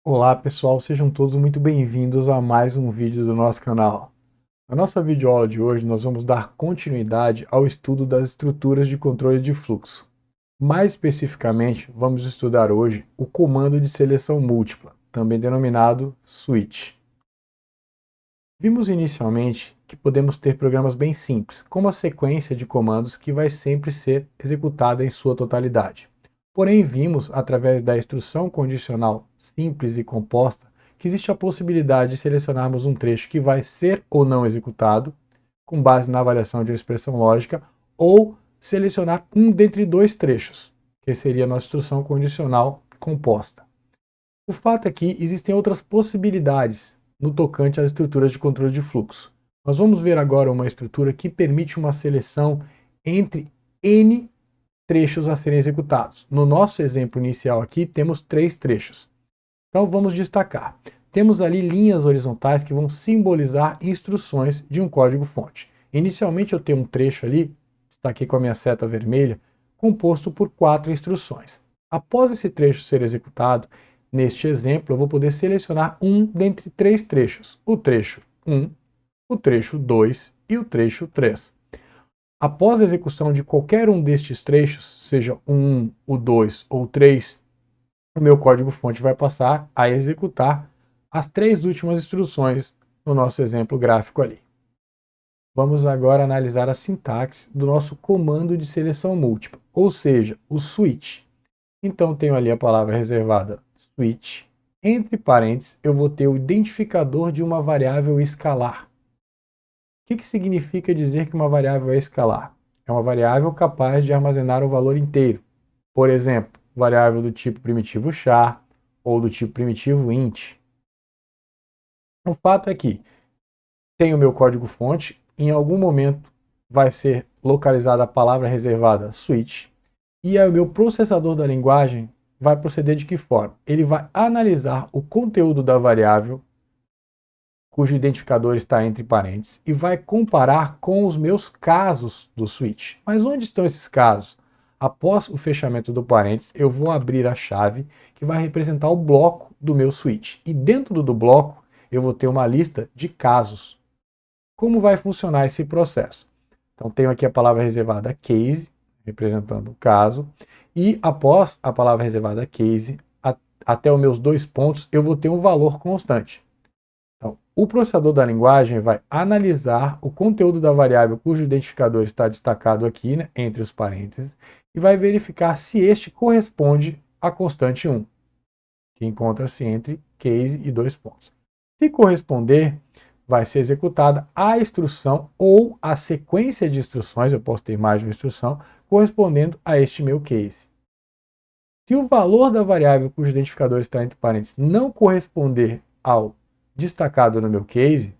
Olá pessoal, sejam todos muito bem-vindos a mais um vídeo do nosso canal. Na nossa videoaula de hoje nós vamos dar continuidade ao estudo das estruturas de controle de fluxo. Mais especificamente, vamos estudar hoje o comando de seleção múltipla, também denominado switch. Vimos inicialmente que podemos ter programas bem simples, com uma sequência de comandos que vai sempre ser executada em sua totalidade. Porém, vimos, através da instrução condicional simples e composta, que existe a possibilidade de selecionarmos um trecho que vai ser ou não executado, com base na avaliação de uma expressão lógica, ou selecionar um dentre dois trechos, que seria a nossa instrução condicional composta. O fato é que existem outras possibilidades no tocante às estruturas de controle de fluxo. Nós vamos ver agora uma estrutura que permite uma seleção entre N trechos a serem executados. No nosso exemplo inicial aqui, temos 3 trechos. Então vamos destacar. Temos ali linhas horizontais que vão simbolizar instruções de um código-fonte. Inicialmente eu tenho um trecho ali, está aqui com a minha seta vermelha, composto por 4 instruções. Após esse trecho ser executado, neste exemplo eu vou poder selecionar um dentre 3 trechos, o trecho 1, o trecho 2 e o trecho 3. Após a execução de qualquer um destes trechos, seja o 1, o 2 ou o 3, o meu código-fonte vai passar a executar as 3 últimas instruções no nosso exemplo gráfico ali. Vamos agora analisar a sintaxe do nosso comando de seleção múltipla, ou seja, o switch. Então, tenho ali a palavra reservada switch. Entre parênteses, eu vou ter o identificador de uma variável escalar. O que significa dizer que uma variável é escalar? É uma variável capaz de armazenar o valor inteiro. Por exemplo, variável do tipo primitivo char ou do tipo primitivo int. O fato é que tenho o meu código-fonte, em algum momento vai ser localizada a palavra reservada switch, e aí o meu processador da linguagem vai proceder de que forma? Ele vai analisar o conteúdo da variável, cujo identificador está entre parênteses, e vai comparar com os meus casos do switch. Mas onde estão esses casos? Após o fechamento do parênteses, eu vou abrir a chave que vai representar o bloco do meu switch. E dentro do bloco, eu vou ter uma lista de casos. Como vai funcionar esse processo? Então, tenho aqui a palavra reservada case, representando o caso, e após a palavra reservada case, até os meus 2 pontos, eu vou ter um valor constante. Então, o processador da linguagem vai analisar o conteúdo da variável cujo identificador está destacado aqui, né, entre os parênteses, e vai verificar se este corresponde à constante 1, que encontra-se entre case e 2 pontos. Se corresponder, vai ser executada a instrução ou a sequência de instruções, eu posso ter mais de uma instrução, correspondendo a este meu case. Se o valor da variável cujo identificador está entre parênteses não corresponder ao destacado no meu case,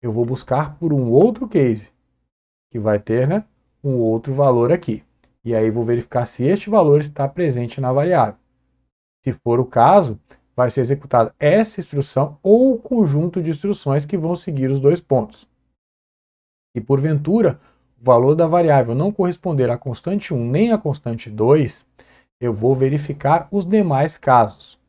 eu vou buscar por um outro case, que vai ter, né, um outro valor aqui. E aí vou verificar se este valor está presente na variável. Se for o caso, vai ser executada essa instrução ou o conjunto de instruções que vão seguir os 2 pontos. Se porventura o valor da variável não corresponder à constante 1 nem à constante 2, eu vou verificar os demais casos,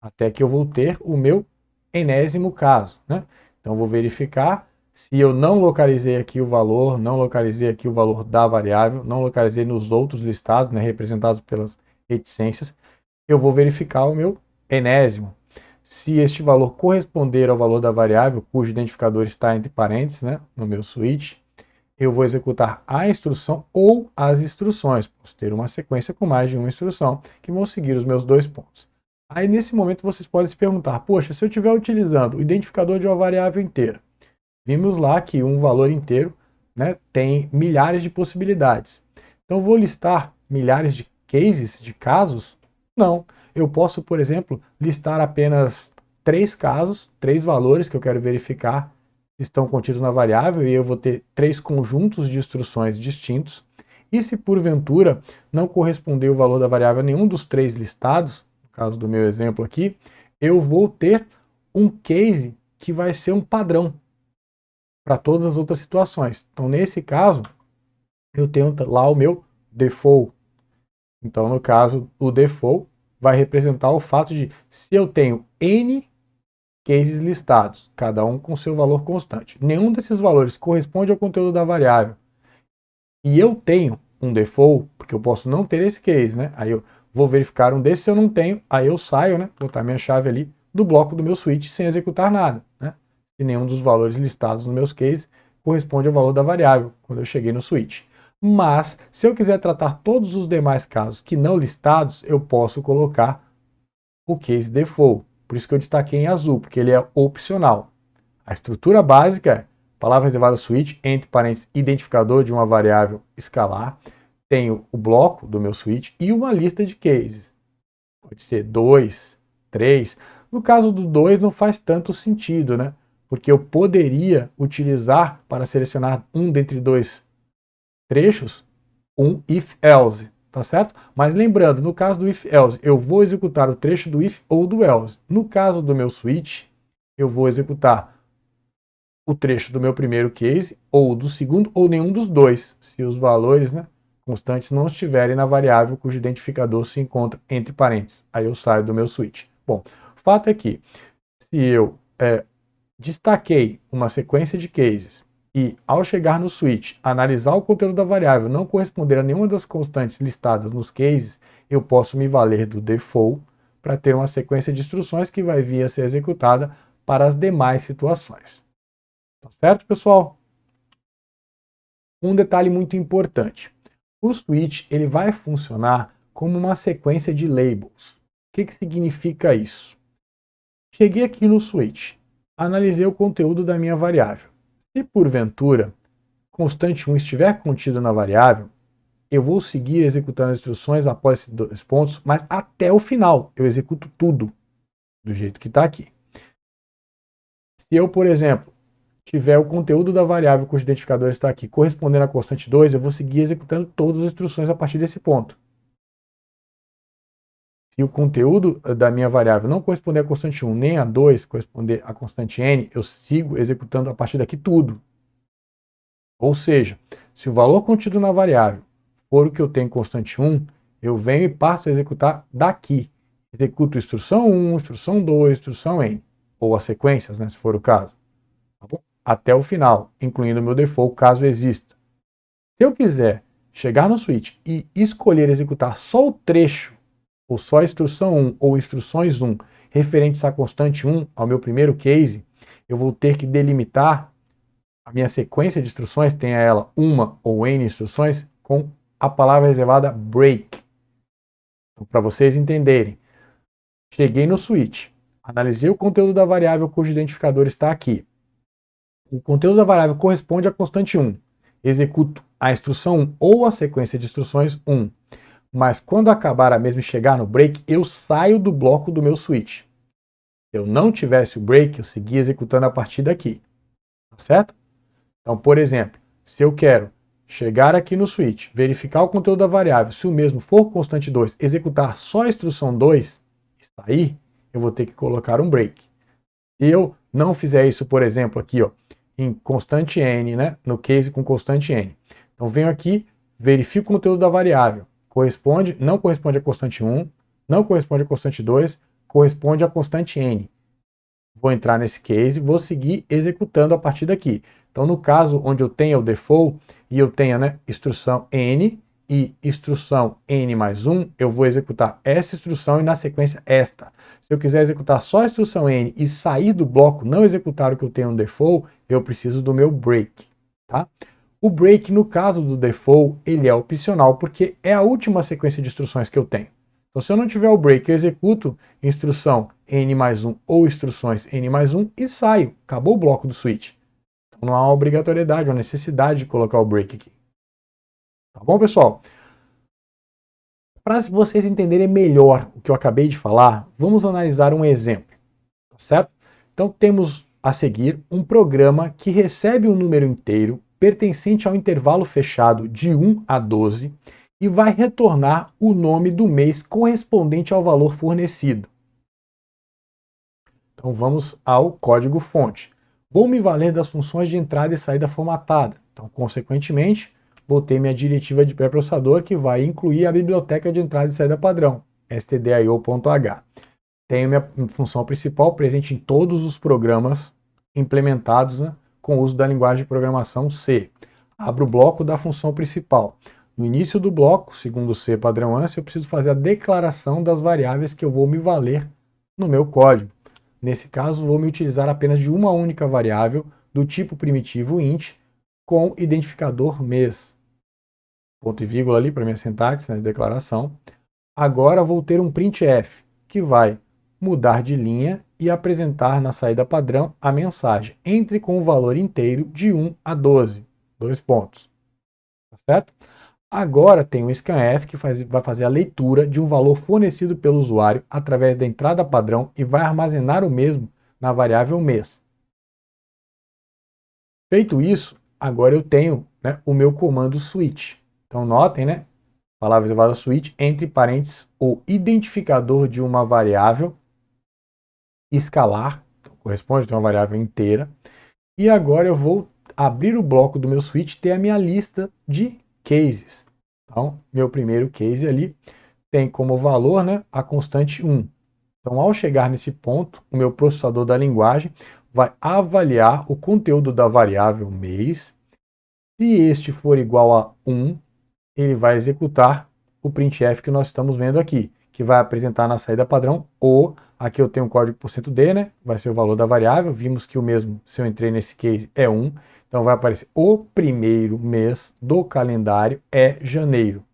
até que eu vou ter o meu enésimo caso, né? Então, vou verificar se eu não localizei aqui o valor, não localizei aqui o valor da variável, não localizei nos outros listados, né, representados pelas reticências, eu vou verificar o meu enésimo. Se este valor corresponder ao valor da variável, cujo identificador está entre parênteses, né, no meu switch, eu vou executar a instrução ou as instruções. Posso ter uma sequência com mais de uma instrução que vão seguir os meus 2 pontos. Aí, nesse momento, vocês podem se perguntar, poxa, se eu estiver utilizando o identificador de uma variável inteira, vimos lá que um valor inteiro, né, tem milhares de possibilidades. Então, vou listar milhares de cases, de casos? Não. Eu posso, por exemplo, listar apenas 3 casos, 3 valores que eu quero verificar estão contidos na variável, e eu vou ter 3 conjuntos de instruções distintos. E se porventura não corresponder o valor da variável a nenhum dos 3 listados, no caso do meu exemplo aqui, eu vou ter um case que vai ser um padrão para todas as outras situações. Então, nesse caso, eu tenho lá o meu default. Então, no caso, o default vai representar o fato de se eu tenho N cases listados, cada um com seu valor constante. Nenhum desses valores corresponde ao conteúdo da variável. E eu tenho um default, porque eu posso não ter esse case, né? Aí eu vou verificar um desses, se eu não tenho, aí eu saio, né? Botar minha chave ali do bloco do meu switch sem executar nada, né? Se nenhum dos valores listados nos meus cases corresponde ao valor da variável quando eu cheguei no switch. Mas, se eu quiser tratar todos os demais casos que não listados, eu posso colocar o case default. Por isso que eu destaquei em azul, porque ele é opcional. A estrutura básica é palavra reservada switch, entre parênteses, identificador de uma variável escalar. Tenho o bloco do meu switch e uma lista de cases. Pode ser 2, 3. No caso do 2 não faz tanto sentido, né? Porque eu poderia utilizar para selecionar um dentre dois trechos, um if-else, tá certo? Mas lembrando, no caso do if-else, eu vou executar o trecho do if ou do else. No caso do meu switch, eu vou executar o trecho do meu primeiro case, ou do segundo, ou nenhum dos dois, se os valores, né, constantes não estiverem na variável cujo identificador se encontra entre parênteses. Aí eu saio do meu switch. Bom, o fato é que, se eu destaquei uma sequência de cases e, ao chegar no switch, analisar o conteúdo da variável não corresponder a nenhuma das constantes listadas nos cases, eu posso me valer do default para ter uma sequência de instruções que vai vir a ser executada para as demais situações. Tá certo, pessoal? Um detalhe muito importante. O switch ele vai funcionar como uma sequência de labels. O que significa isso? Cheguei aqui no switch, analisei o conteúdo da minha variável. Se porventura constante 1 estiver contido na variável, eu vou seguir executando as instruções após esses dois pontos, mas até o final eu executo tudo do jeito que está aqui. Se eu, por exemplo, tiver o conteúdo da variável cujo identificador está aqui correspondendo à constante 2, eu vou seguir executando todas as instruções a partir desse ponto. Se o conteúdo da minha variável não corresponder à constante 1 nem a 2, corresponder à constante n, eu sigo executando a partir daqui tudo. Ou seja, se o valor contido na variável for o que eu tenho em constante 1, eu venho e passo a executar daqui. Executo instrução 1, instrução 2, instrução n, ou as sequências, né, se for o caso. Tá bom? Até o final, incluindo o meu default, caso exista. Se eu quiser chegar no switch e escolher executar só o trecho, ou só a instrução 1 ou instruções 1 referentes à constante 1, ao meu primeiro case, eu vou ter que delimitar a minha sequência de instruções, tenha ela uma ou n instruções, com a palavra reservada break. Então, para vocês entenderem, cheguei no switch, analisei o conteúdo da variável cujo identificador está aqui. O conteúdo da variável corresponde à constante 1. Executo a instrução 1 ou a sequência de instruções 1. Mas quando acabar a mesma e chegar no break, eu saio do bloco do meu switch. Se eu não tivesse o break, eu seguia executando a partir daqui. Tá certo? Então, por exemplo, se eu quero chegar aqui no switch, verificar o conteúdo da variável, se o mesmo for constante 2, executar só a instrução 2 e sair, eu vou ter que colocar um break. Se eu não fizer isso, por exemplo, aqui, ó, em constante n, né, no case com constante n. Então, venho aqui, verifico o conteúdo da variável. Corresponde, não corresponde à constante 1, não corresponde à constante 2, corresponde à constante n. Vou entrar nesse case e vou seguir executando a partir daqui. Então, no caso onde eu tenha o default e eu tenha, né, instrução n e instrução n mais 1, eu vou executar essa instrução e na sequência esta. Se eu quiser executar só a instrução n e sair do bloco, não executar o que eu tenho no default, eu preciso do meu break. Tá? O break, no caso do default, ele é opcional porque é a última sequência de instruções que eu tenho. Então, se eu não tiver o break, eu executo instrução n mais 1 ou instruções n mais 1 e saio. Acabou o bloco do switch. Então, não há uma obrigatoriedade, uma necessidade de colocar o break aqui. Tá bom, pessoal? Para vocês entenderem melhor o que eu acabei de falar, vamos analisar um exemplo. Tá certo? Então, temos a seguir um programa que recebe um número inteiro pertencente ao intervalo fechado de 1 a 12 e vai retornar o nome do mês correspondente ao valor fornecido. Então vamos ao código-fonte. Vou me valer das funções de entrada e saída formatada. Então, consequentemente, vou ter minha diretiva de pré-processador que vai incluir a biblioteca de entrada e saída padrão. stdio.h. Tenho minha função principal presente em todos os programas implementados, né, com o uso da linguagem de programação C. Abro o bloco da função principal. No início do bloco, segundo o C padrão ANSI, eu preciso fazer a declaração das variáveis que eu vou me valer no meu código. Nesse caso, vou me utilizar apenas de uma única variável do tipo primitivo int com identificador mês. Ponto e vírgula ali para minha sintaxe, né, de declaração. Agora vou ter um printf, que vai mudar de linha e apresentar na saída padrão a mensagem: entre com o valor inteiro de 1 a 12. Dois pontos. Tá certo? Agora tem o scanf, que vai fazer a leitura de um valor fornecido pelo usuário através da entrada padrão e vai armazenar o mesmo na variável mês. Feito isso, agora eu tenho, né, o meu comando switch. Então notem, né, palavra reservada switch, entre parênteses, o identificador de uma variável escalar, corresponde a uma variável inteira. E agora eu vou abrir o bloco do meu switch e ter a minha lista de cases. Então, meu primeiro case ali tem como valor, né, a constante 1. Então, ao chegar nesse ponto, o meu processador da linguagem vai avaliar o conteúdo da variável mês. Se este for igual a 1, ele vai executar o printf que nós estamos vendo aqui, que vai apresentar na saída padrão o, aqui eu tenho um código %d, né? Vai ser o valor da variável, vimos que o mesmo, se eu entrei nesse case, é 1, então vai aparecer o primeiro mês do calendário é janeiro,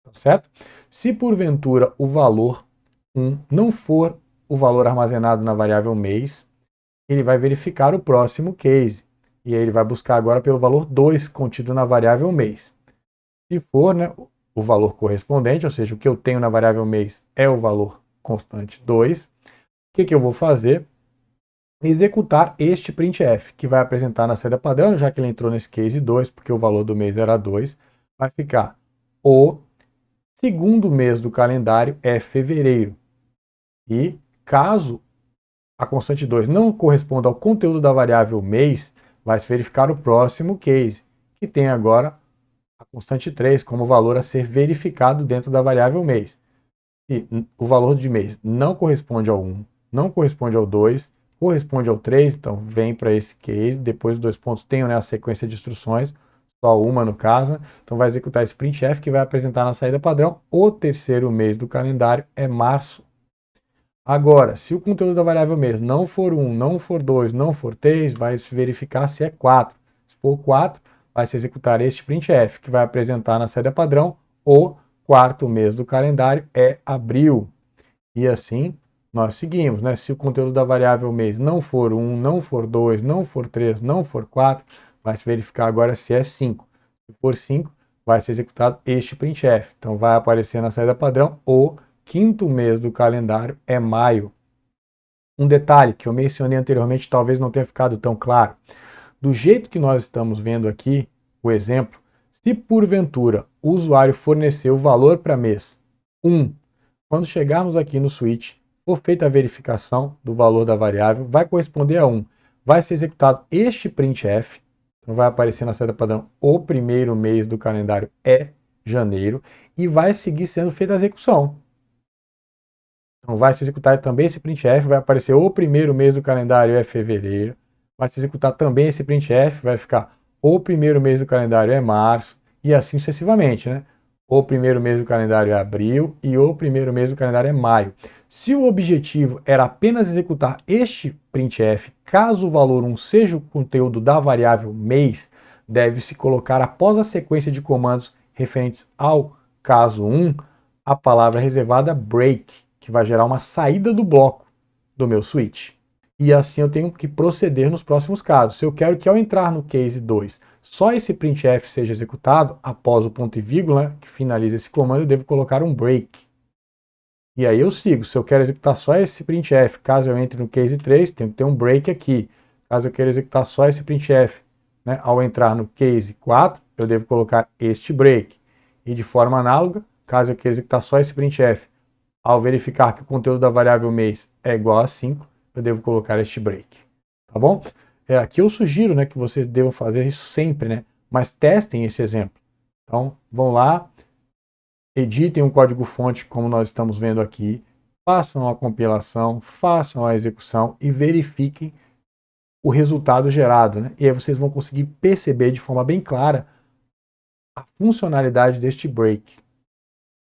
tá certo? Se porventura o valor 1 não for o valor armazenado na variável mês, ele vai verificar o próximo case, e aí ele vai buscar agora pelo valor 2 contido na variável mês. Se for, né, o valor correspondente, ou seja, o que eu tenho na variável mês é o valor constante 2, o que eu vou fazer? Executar este printf, que vai apresentar na saída padrão, já que ele entrou nesse case 2, porque o valor do mês era 2, vai ficar o segundo mês do calendário é fevereiro. E caso a constante 2 não corresponda ao conteúdo da variável mês, vai se verificar o próximo case, que tem agora a constante 3 como valor a ser verificado dentro da variável mês. Se o valor de mês não corresponde ao 1, não corresponde ao 2, corresponde ao 3, então vem para esse case, depois dos dois pontos tem, né, a sequência de instruções, só uma no caso, então vai executar esse printf que vai apresentar na saída padrão o terceiro mês do calendário é março. Agora, se o conteúdo da variável mês não for 1, não for 2, não for 3, vai se verificar se é 4. Se for 4, vai se executar este printf, que vai apresentar na saída padrão o quarto mês do calendário é abril. E assim nós seguimos, né? Se o conteúdo da variável mês não for 1, não for 2, não for 3, não for 4, vai se verificar agora se é 5. Se for 5, vai ser executado este printf. Então vai aparecer na saída padrão o quinto mês do calendário é maio. Um detalhe que eu mencionei anteriormente, talvez não tenha ficado tão claro. Do jeito que nós estamos vendo aqui, o exemplo, se porventura o usuário forneceu o valor para mês 1, quando chegarmos aqui no switch, for feita a verificação do valor da variável, vai corresponder a 1. Vai ser executado este printf, então vai aparecer na saída padrão o primeiro mês do calendário é janeiro, e vai seguir sendo feita a execução. Então vai se executar também esse printf, vai aparecer o primeiro mês do calendário é fevereiro, vai se executar também esse printf, vai ficar o primeiro mês do calendário é março, e assim sucessivamente, né? O primeiro mês do calendário é abril e o primeiro mês do calendário é maio. Se o objetivo era apenas executar este printf, caso o valor 1 seja o conteúdo da variável mês, deve-se colocar após a sequência de comandos referentes ao caso 1, a palavra reservada break, que vai gerar uma saída do bloco do meu switch. E assim eu tenho que proceder nos próximos casos. Se eu quero que ao entrar no case 2, só esse printf seja executado após o ponto e vírgula, né, que finaliza esse comando, eu devo colocar um break. E aí eu sigo. Se eu quero executar só esse printf, caso eu entre no case 3, tem que ter um break aqui. Caso eu queira executar só esse printf, né, ao entrar no case 4, eu devo colocar este break. E de forma análoga, caso eu queira executar só esse printf, ao verificar que o conteúdo da variável mês é igual a 5, eu devo colocar este break. Tá bom? Aqui eu sugiro, né, que vocês devam fazer isso sempre, né? Mas testem esse exemplo. Então, vão lá, editem um código-fonte como nós estamos vendo aqui, façam a compilação, façam a execução e verifiquem o resultado gerado, né? E aí vocês vão conseguir perceber de forma bem clara a funcionalidade deste break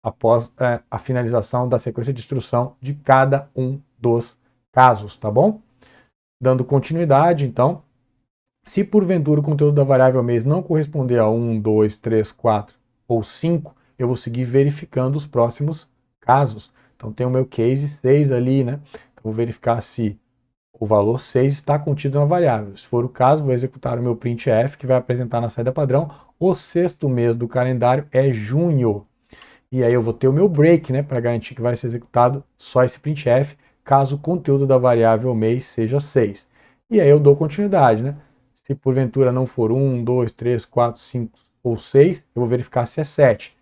após a finalização da sequência de instrução de cada um dos casos, tá bom? Dando continuidade, então, se porventura o conteúdo da variável mês não corresponder a 1, 2, 3, 4 ou 5, eu vou seguir verificando os próximos casos. Então tem o meu case 6 ali, né? Então, vou verificar se o valor 6 está contido na variável. Se for o caso, vou executar o meu printf, que vai apresentar na saída padrão o sexto mês do calendário é junho. E aí eu vou ter o meu break, né, para garantir que vai ser executado só esse printf, caso o conteúdo da variável mês seja 6. E aí eu dou continuidade, né? Se porventura não for 1, 2, 3, 4, 5 ou 6, eu vou verificar se é 7.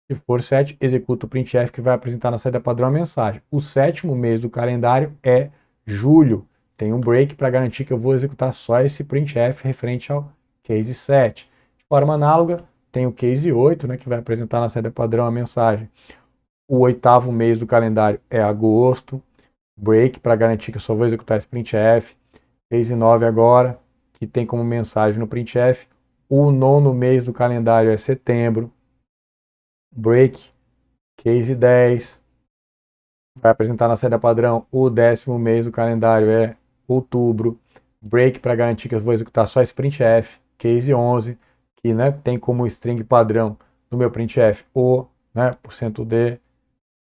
Se for 7, executo o printf que vai apresentar na saída padrão a mensagem. O sétimo mês do calendário é julho. Tem um break para garantir que eu vou executar só esse printf referente ao case 7. De forma análoga, tem o case 8, né, que vai apresentar na saída padrão a mensagem. O oitavo mês do calendário é agosto. Break para garantir que eu só vou executar esse printf. Case 9 agora, que tem como mensagem no printf. O nono mês do calendário é setembro. Break, case 10. Vai apresentar na saída padrão. O décimo mês do calendário é outubro. Break para garantir que eu vou executar só esse printf. Case 11, que, né, tem como string padrão no meu printf o, né, %d,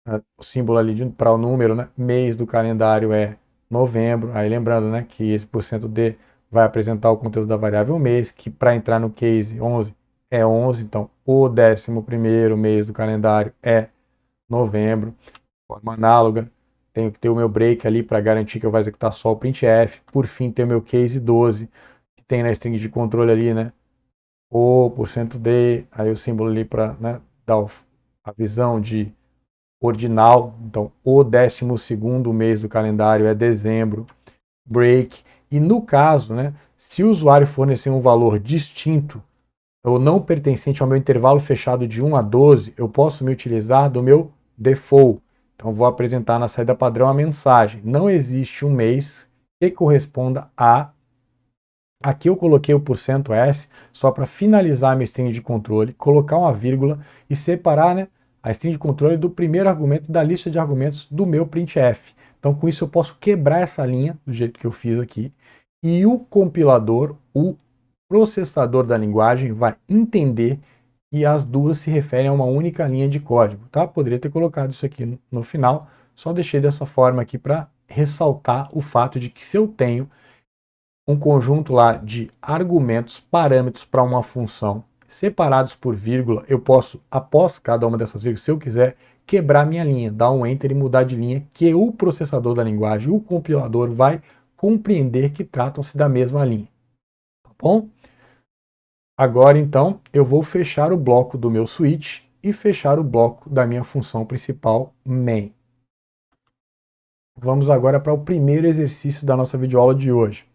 né, o símbolo ali para o número, né, mês do calendário é novembro. Aí lembrando, né, que esse %d vai apresentar o conteúdo da variável mês, que para entrar no case 11 é 11, então o 11º mês do calendário é novembro. Forma análoga, tenho que ter o meu break ali para garantir que eu vou executar só o printf. Por fim, ter o meu case 12, que tem na string de controle ali, né, o %d, aí o símbolo ali para, né, dar a visão de ordinal. Então, o 12º mês do calendário é dezembro. Break. E no caso, né, se o usuário fornecer um valor distinto ou não pertencente ao meu intervalo fechado de 1 a 12, eu posso me utilizar do meu default. Então, vou apresentar na saída padrão a mensagem. Não existe um mês que corresponda a... Aqui eu coloquei o %s só para finalizar a minha string de controle, colocar uma vírgula e separar, né, a string de controle do primeiro argumento da lista de argumentos do meu printf. Então, com isso eu posso quebrar essa linha do jeito que eu fiz aqui e o compilador, o processador da linguagem, vai entender e as duas se referem a uma única linha de código, tá? Poderia ter colocado isso aqui no final, só deixei dessa forma aqui para ressaltar o fato de que se eu tenho um conjunto lá de argumentos, parâmetros para uma função separados por vírgula, eu posso, após cada uma dessas vírgulas, se eu quiser, quebrar minha linha, dar um enter e mudar de linha, que o processador da linguagem, o compilador, vai compreender que tratam-se da mesma linha. Tá bom? Agora, então, eu vou fechar o bloco do meu switch e fechar o bloco da minha função principal main. Vamos agora para o primeiro exercício da nossa videoaula de hoje.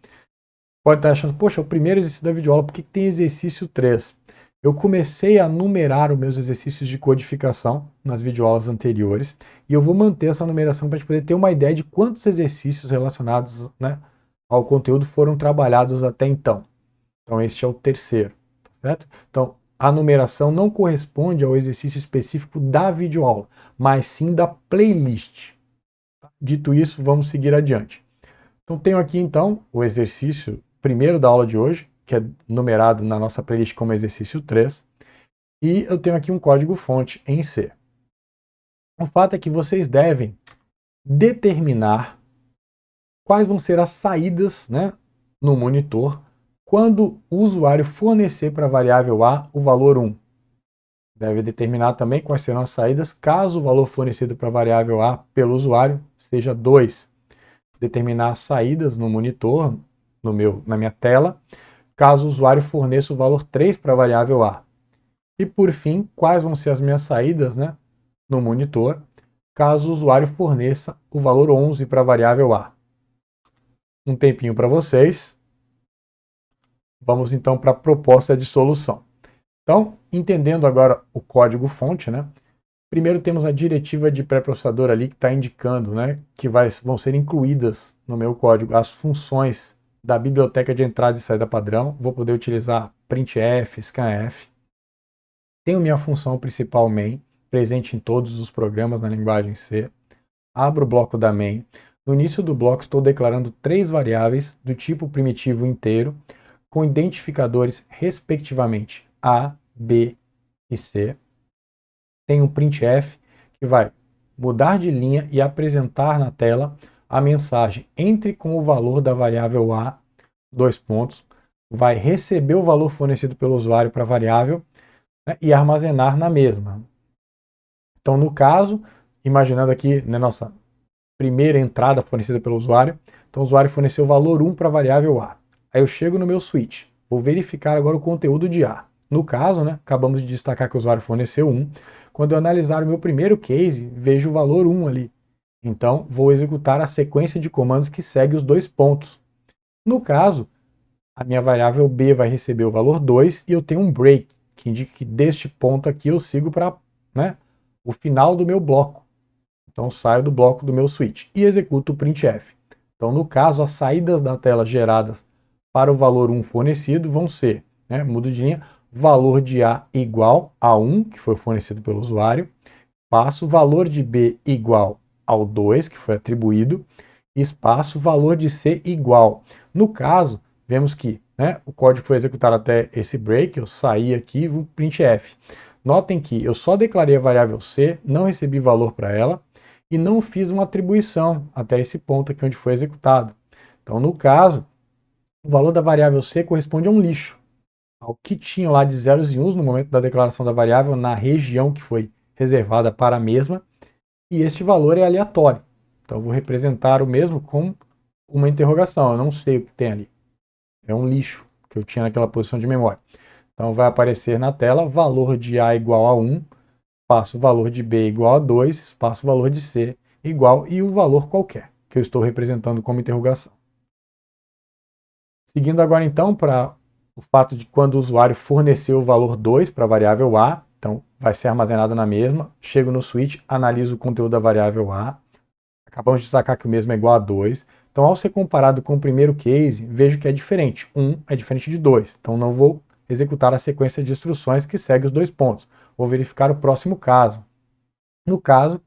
Pode estar achando, poxa, o primeiro exercício da videoaula, por que tem exercício 3? Eu comecei a numerar os meus exercícios de codificação nas videoaulas anteriores e eu vou manter essa numeração para a gente poder ter uma ideia de quantos exercícios relacionados, né, ao conteúdo foram trabalhados até então. Então, este é o terceiro, certo? Então, a numeração não corresponde ao exercício específico da videoaula, mas sim da playlist. Dito isso, vamos seguir adiante. Então, tenho aqui, então, o exercício primeiro da aula de hoje, que é numerado na nossa playlist como exercício 3, e eu tenho aqui um código-fonte em C. O fato é que vocês devem determinar quais vão ser as saídas, né, no monitor quando o usuário fornecer para a variável A o valor 1. Deve determinar também quais serão as saídas caso o valor fornecido para a variável A pelo usuário seja 2. Determinar as saídas no monitor, na minha tela, caso o usuário forneça o valor 3 para a variável A. E por fim, quais vão ser as minhas saídas, né, no monitor, caso o usuário forneça o valor 11 para a variável A. Um tempinho para vocês. Vamos então para a proposta de solução. Então, entendendo agora o código-fonte, né, Primeiro temos a diretiva de pré-processador ali que está indicando, né, que vão ser incluídas no meu código as funções da biblioteca de entrada e saída padrão. Vou poder utilizar printf, scanf. Tenho minha função principal main, presente em todos os programas na linguagem C. Abro o bloco da main. No início do bloco estou declarando 3 variáveis do tipo primitivo inteiro, com identificadores respectivamente A, B e C. Tem um printf que vai mudar de linha e apresentar na tela a mensagem entre com o valor da variável A, dois pontos, vai receber o valor fornecido pelo usuário para a variável, né, e armazenar na mesma. Então, no caso, imaginando aqui na nossa primeira entrada fornecida pelo usuário, então o usuário forneceu o valor 1 para a variável A. Aí eu chego no meu switch, vou verificar agora o conteúdo de A. No caso, né, acabamos de destacar que o usuário forneceu 1. Quando eu analisar o meu primeiro case, vejo o valor 1 ali. Então, vou executar a sequência de comandos que segue os dois pontos. No caso, a minha variável B vai receber o valor 2 e eu tenho um break, que indica que deste ponto aqui eu sigo para, né, o final do meu bloco. Então, saio do bloco do meu switch e executo o printf. Então, no caso, as saídas da tela geradas para o valor 1 fornecido vão ser, né, mudo de linha, valor de A igual a 1, que foi fornecido pelo usuário, espaço, valor de B igual ao 2, que foi atribuído, espaço, valor de C igual. No caso, vemos que, né, o código foi executado até esse break, eu saí aqui, vou printf. Notem que eu só declarei a variável C, não recebi valor para ela, e não fiz uma atribuição até esse ponto aqui onde foi executado. Então, no caso, o valor da variável C corresponde a um lixo, ao que tinha lá de zeros e uns no momento da declaração da variável na região que foi reservada para a mesma, e este valor é aleatório. Então, eu vou representar o mesmo com uma interrogação, eu não sei o que tem ali. É um lixo que eu tinha naquela posição de memória. Então, vai aparecer na tela valor de A igual a 1, espaço valor de B igual a 2, espaço valor de C igual e o valor qualquer, que eu estou representando como interrogação. Seguindo agora então para o fato de quando o usuário forneceu o valor 2 para a variável A, então vai ser armazenado na mesma, chego no switch, analiso o conteúdo da variável A, acabamos de destacar que o mesmo é igual a 2, então ao ser comparado com o primeiro case, vejo que é diferente, 1 é diferente de 2, então não vou executar a sequência de instruções que segue os dois pontos, vou verificar o próximo caso. No caso,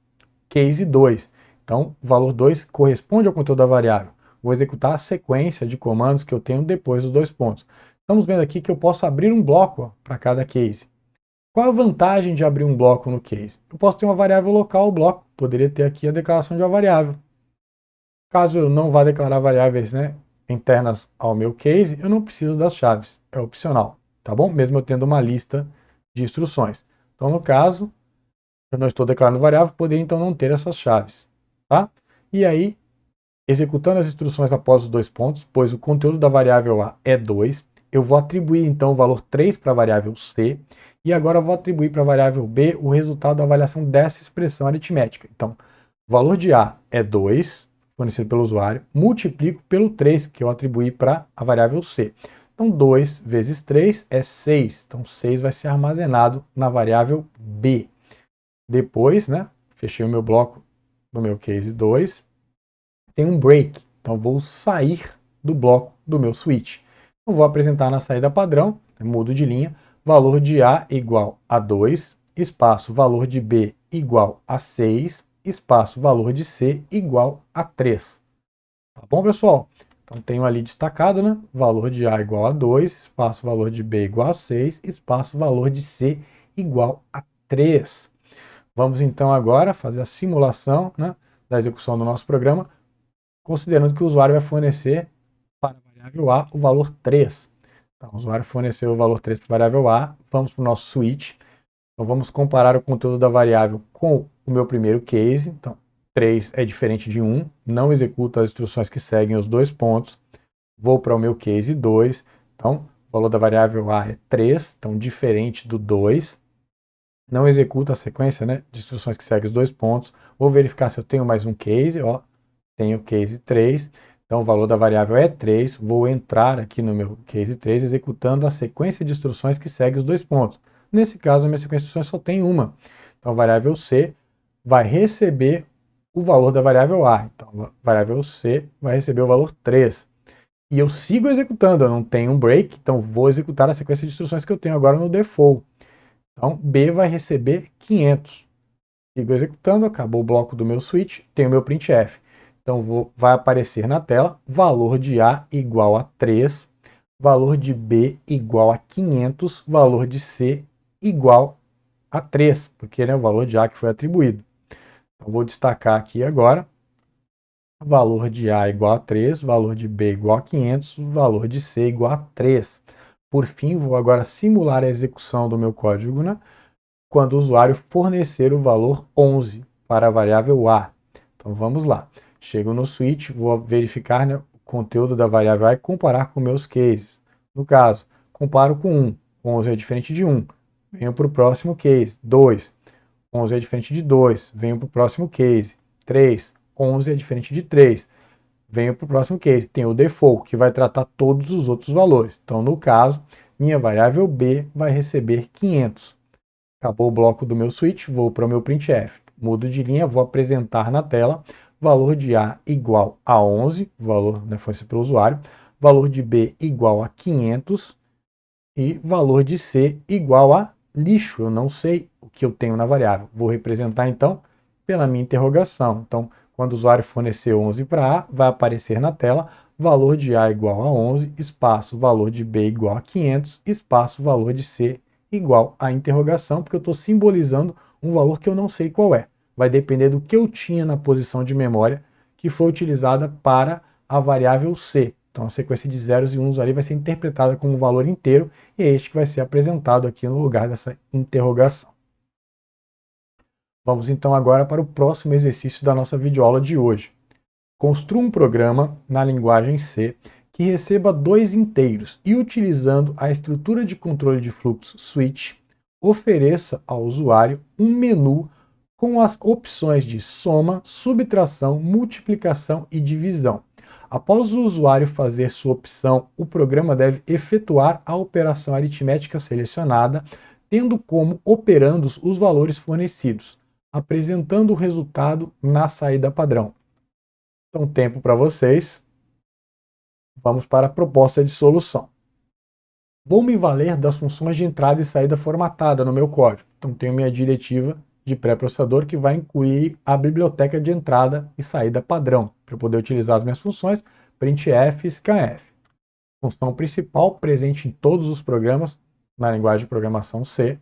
case 2. Então, o valor 2 corresponde ao conteúdo da variável. Vou executar a sequência de comandos que eu tenho depois dos dois pontos. Estamos vendo aqui que eu posso abrir um bloco para cada case. Qual a vantagem de abrir um bloco no case? Eu posso ter uma variável local, o bloco. Poderia ter aqui a declaração de uma variável. Caso eu não vá declarar variáveis, né, internas ao meu case, eu não preciso das chaves. É opcional, tá bom? Mesmo eu tendo uma lista de instruções. Então, no caso, eu não estou declarando variável, poderia então não ter essas chaves, tá? E aí, executando as instruções após os dois pontos, pois o conteúdo da variável A é 2, eu vou atribuir então o valor 3 para a variável C, e agora eu vou atribuir para a variável B o resultado da avaliação dessa expressão aritmética. Então, o valor de A é 2, fornecido pelo usuário, multiplico pelo 3, que eu atribuí para a variável C. Então, 2 vezes 3 é 6. Então, 6 vai ser armazenado na variável B. Depois, né, fechei o meu bloco no meu case 2, tem um break, então vou sair do bloco do meu switch. Eu vou apresentar na saída padrão, mudo de linha, valor de A igual a 2, espaço valor de B igual a 6, espaço valor de C igual a 3. Tá bom, pessoal? Então tenho ali destacado, né, valor de A igual a 2, espaço valor de B igual a 6, espaço valor de C igual a 3. Vamos então agora fazer a simulação, né, da execução do nosso programa, considerando que o usuário vai fornecer para a variável A o valor 3. Então, o usuário forneceu o valor 3 para a variável A, vamos para o nosso switch. Então, vamos comparar o conteúdo da variável com o meu primeiro case. Então, 3 é diferente de 1, não executo as instruções que seguem os dois pontos. Vou para o meu case 2. Então, o valor da variável A é 3, então diferente do 2. Não executo a sequência, né, de instruções que seguem os dois pontos. Vou verificar se eu tenho mais um case, ó, tenho case 3, então o valor da variável é 3, vou entrar aqui no meu case 3 executando a sequência de instruções que segue os dois pontos. Nesse caso, a minha sequência de instruções só tem uma. Então a variável C vai receber o valor da variável A. Então a variável C vai receber o valor 3. E eu sigo executando, eu não tenho um break, então vou executar a sequência de instruções que eu tenho agora no default. Então B vai receber 500. Sigo executando, acabou o bloco do meu switch, tenho meu printf. Então vai aparecer na tela valor de A igual a 3, valor de B igual a 500, valor de C igual a 3, porque é o valor de A que foi atribuído. Então vou destacar aqui agora, valor de A igual a 3, valor de B igual a 500, valor de C igual a 3. Por fim, vou agora simular a execução do meu código, né, quando o usuário fornecer o valor 11 para a variável A. Então vamos lá. Chego no switch, vou verificar, né, o conteúdo da variável A e comparar com meus cases. No caso, comparo com 1. 11 é diferente de 1. Venho para o próximo case. 2. 11 é diferente de 2. Venho para o próximo case. 3. 11 é diferente de 3. Venho para o próximo case. Tem o default, que vai tratar todos os outros valores. Então, no caso, minha variável B vai receber 500. Acabou o bloco do meu switch, vou para o meu printf. Mudo de linha, vou apresentar na tela valor de A igual a 11, valor, né, foi pelo usuário, valor de B igual a 500 e valor de C igual a lixo. Eu não sei o que eu tenho na variável. Vou representar então pela minha interrogação. Então, quando o usuário fornecer 11 para A, vai aparecer na tela valor de A igual a 11, espaço valor de B igual a 500, espaço valor de C igual a interrogação, porque eu estou simbolizando um valor que eu não sei qual é. Vai depender do que eu tinha na posição de memória que foi utilizada para a variável C. Então a sequência de zeros e uns ali vai ser interpretada como um valor inteiro e é este que vai ser apresentado aqui no lugar dessa interrogação. Vamos então agora para o próximo exercício da nossa videoaula de hoje. Construa um programa na linguagem C que receba dois inteiros e, utilizando a estrutura de controle de fluxo switch, ofereça ao usuário um menu com as opções de soma, subtração, multiplicação e divisão. Após o usuário fazer sua opção, o programa deve efetuar a operação aritmética selecionada, tendo como operandos os valores fornecidos, apresentando o resultado na saída padrão. Então, tempo para vocês. Vamos para a proposta de solução. Vou me valer das funções de entrada e saída formatada no meu código. Então, tenho minha diretiva de pré-processador que vai incluir a biblioteca de entrada e saída padrão, para eu poder utilizar as minhas funções printf e scanf. Função principal presente em todos os programas na linguagem de programação C.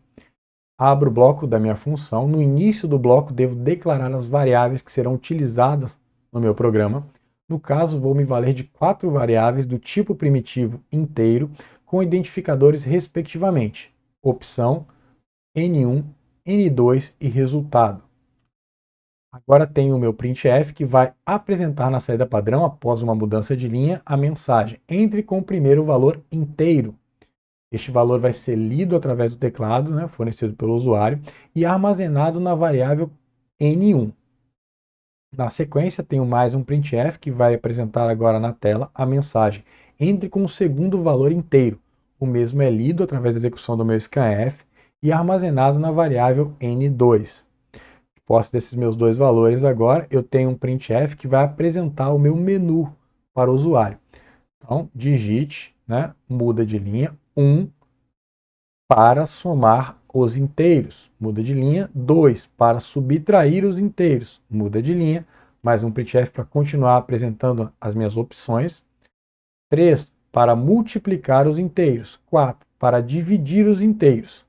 Abro o bloco da minha função. No início do bloco, devo declarar as variáveis que serão utilizadas no meu programa. No caso, vou me valer de 4 variáveis do tipo primitivo inteiro, com identificadores respectivamente: opção, N1, N2 e resultado. Agora tenho o meu printf que vai apresentar na saída padrão, após uma mudança de linha, a mensagem: entre com o primeiro valor inteiro. Este valor vai ser lido através do teclado, né, fornecido pelo usuário, e armazenado na variável N1. Na sequência, tenho mais um printf que vai apresentar agora na tela a mensagem: entre com o segundo valor inteiro. O mesmo é lido através da execução do meu scanf e armazenado na variável N2. Posse desses meus dois valores agora, eu tenho um printf que vai apresentar o meu menu para o usuário. Então, digite, né, muda de linha, 1 para somar os inteiros, muda de linha, 2 para subtrair os inteiros, muda de linha, mais um printf para continuar apresentando as minhas opções, 3 para multiplicar os inteiros, 4 para dividir os inteiros,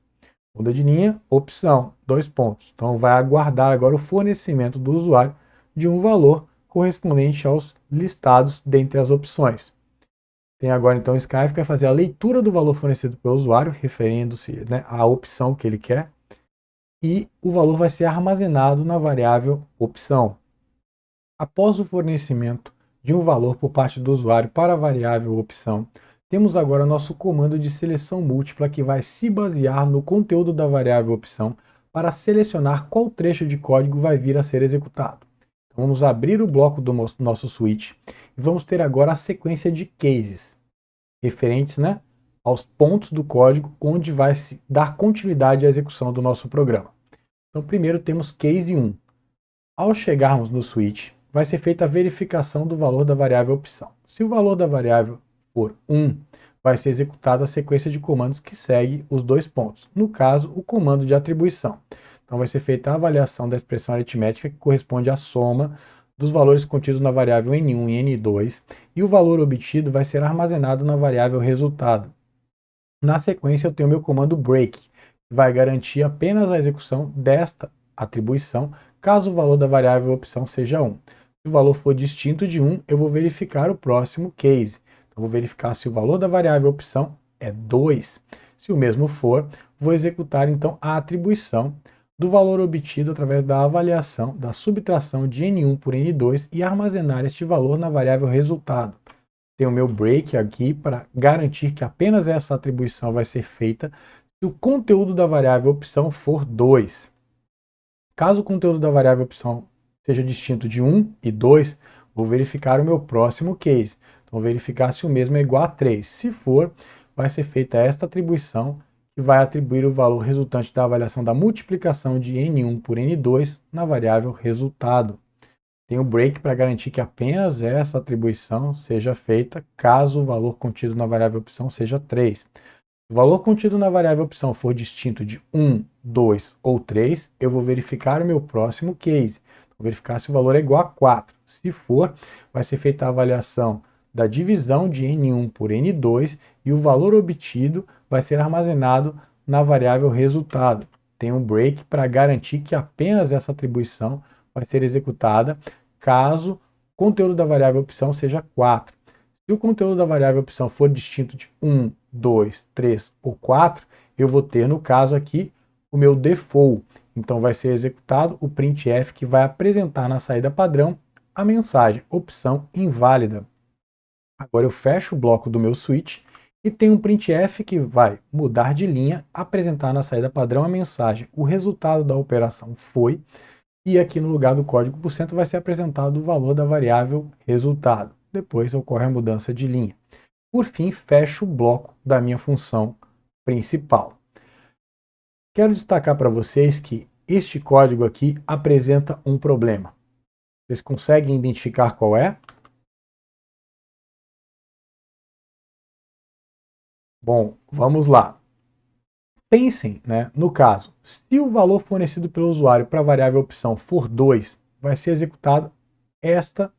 muda de linha, opção, 2 pontos. Então vai aguardar agora o fornecimento do usuário de um valor correspondente aos listados dentre as opções. Tem agora então o Skype que vai fazer a leitura do valor fornecido pelo usuário, referindo-se, né, à opção que ele quer, e o valor vai ser armazenado na variável opção. Após o fornecimento de um valor por parte do usuário para a variável opção, temos agora nosso comando de seleção múltipla que vai se basear no conteúdo da variável opção para selecionar qual trecho de código vai vir a ser executado. Então, vamos abrir o bloco do nosso switch e vamos ter agora a sequência de cases, referentes, né, aos pontos do código onde vai se dar continuidade à execução do nosso programa. Então, primeiro temos case 1. Ao chegarmos no switch, vai ser feita a verificação do valor da variável opção. Se o valor da variável for 1, vai ser executada a sequência de comandos que segue os dois pontos. No caso, o comando de atribuição. Então, vai ser feita a avaliação da expressão aritmética que corresponde à soma dos valores contidos na variável N1 e N2, e o valor obtido vai ser armazenado na variável resultado. Na sequência, eu tenho meu comando break, que vai garantir apenas a execução desta atribuição, caso o valor da variável opção seja 1. Se o valor for distinto de 1, eu vou verificar o próximo case. Então, vou verificar se o valor da variável opção é 2. Se o mesmo for, vou executar então a atribuição do valor obtido através da avaliação da subtração de N1 por N2 e armazenar este valor na variável resultado. Tenho o meu break aqui para garantir que apenas essa atribuição vai ser feita se o conteúdo da variável opção for 2. Caso o conteúdo da variável opção seja distinto de 1 e 2, vou verificar o meu próximo case. Então, vou verificar se o mesmo é igual a 3. Se for, vai ser feita esta atribuição, que vai atribuir o valor resultante da avaliação da multiplicação de N1 por N2 na variável resultado. Tem o break para garantir que apenas essa atribuição seja feita caso o valor contido na variável opção seja 3. Se o valor contido na variável opção for distinto de 1, 2 ou 3, eu vou verificar o meu próximo case. Vou verificar se o valor é igual a 4. Se for, vai ser feita a avaliação da divisão de N1 por N2 e o valor obtido vai ser armazenado na variável resultado. Tem um break para garantir que apenas essa atribuição vai ser executada caso o conteúdo da variável opção seja 4. Se o conteúdo da variável opção for distinto de 1, 2, 3 ou 4, eu vou ter, no caso aqui, o meu default. Então, vai ser executado o printf que vai apresentar na saída padrão a mensagem opção inválida. Agora eu fecho o bloco do meu switch e tenho um printf que vai mudar de linha, apresentar na saída padrão a mensagem o resultado da operação foi, e aqui no lugar do código por cento vai ser apresentado o valor da variável resultado. Depois ocorre a mudança de linha. Por fim, fecho o bloco da minha função principal. Quero destacar para vocês que este código aqui apresenta um problema. Vocês conseguem identificar qual é? Bom, vamos lá. Pensem, no caso, se o valor fornecido pelo usuário para a variável opção for 2, vai ser executado esta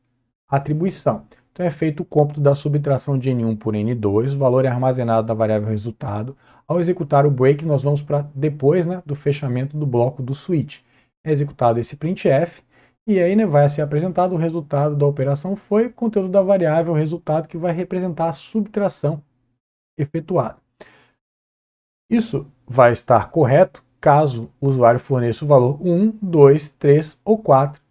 atribuição. Então é feito o cômputo da subtração de N1 por N2, o valor é armazenado na variável resultado. Ao executar o break, nós vamos para depois do fechamento do bloco do switch. É executado esse printf, e aí vai ser apresentado o resultado da operação foi o conteúdo da variável resultado, que vai representar a subtração efetuada. Isso vai estar correto caso o usuário forneça o valor 1, 2, 3 ou 4,